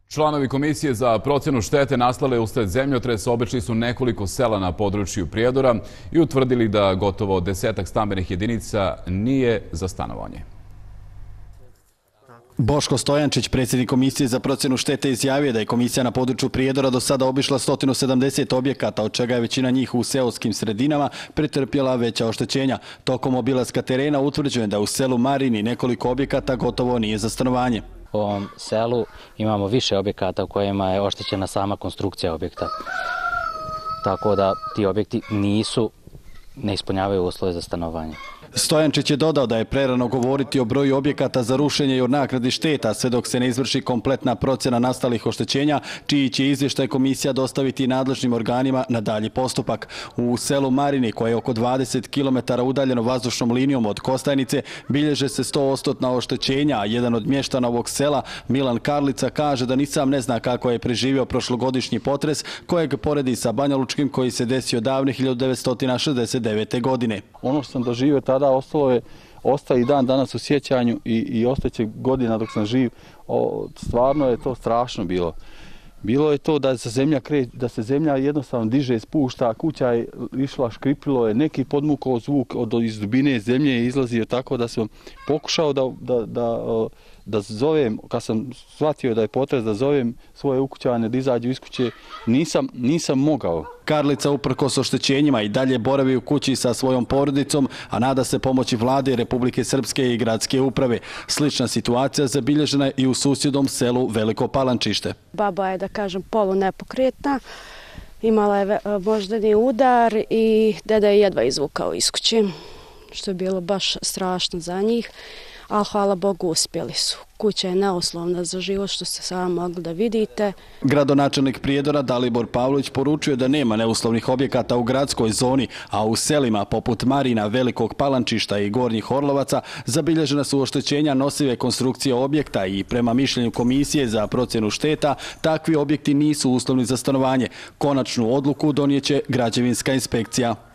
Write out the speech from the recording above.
Članovi Komisije za procjenu štete nastale usled zemljotresa obišli su nekoliko sela na području Prijedora i utvrdili da gotovo 10 stambenih jedinica nije za stanovanje. Boško Stojančić, predsjednik Komisije za procjenu štete, izjavio da je komisija na području Prijedora do sada obišla 170 objekata, od čega je većina njih u seoskim sredinama pretrpjela veća oštećenja. Tokom obilaska terena utvrđeno je da u selu Marini nekoliko objekata gotovo nije za stanovanje. U ovom selu imamo više objekata u kojima je oštećena sama konstrukcija objekta. Tako da ti objekti ne ispunjavaju uslove za stanovanje. Stojančić je dodao da je prerano govoriti o broju objekata za rušenje i o naknadi šteta, sve dok se ne izvrši kompletna procjena nastalih oštećenja, čiji će izvještaj komisija dostaviti nadležnim organima na dalji postupak. U selu Marini, koje je oko 20 km udaljeno vazdušnom linijom od Kostajnice, bilježe se 100% oštećenja, a jedan od mještana ovog sela, Milan Karlica, kaže da ni sam ne zna kako je preživio prošlogodišnji potres, kojeg poredi sa Banjalučkim koji se desio davne 1969. godine. Ono što sam doživio tada ostaje i dan danas u sjećanju i ostaće godina dok sam živ. Stvarno je to strašno bilo. Bilo je to da se zemlja jednostavno diže, spušta, kuća je išla, škripilo je, neki podmukao zvuk iz dubine zemlje je izlazio, tako da sam pokušao da zovem, kad sam shvatio da je potres, da zovem svoje ukućane da izađu iz kuće, nisam mogao. Karlica uprkos oštećenjima i dalje boravi u kući sa svojom porodicom, a nada se pomoći vlade Republike Srpske i gradske uprave. Slična situacija zabilježena je i u susjednom selu Veliko Palančište. Baba je, da kažem, polunepokretna, imala je moždani udar i deda je jedva izvukao iz kuće, što je bilo baš strašno za njih, ali hvala Bogu uspjeli su. Kuća je neuslovna za život, što ste sami mogli da vidite. Gradonačelnik Prijedora Dalibor Pavlović poručuje da nema neuslovnih objekata u gradskoj zoni, a u selima poput Marina, Velikog Palančišta i Gornjih Orlovaca zabilježena su oštećenja nosive konstrukcije objekta i prema mišljenju Komisije za procjenu šteta takvi objekti nisu uslovni za stanovanje. Konačnu odluku donijeće građevinska inspekcija.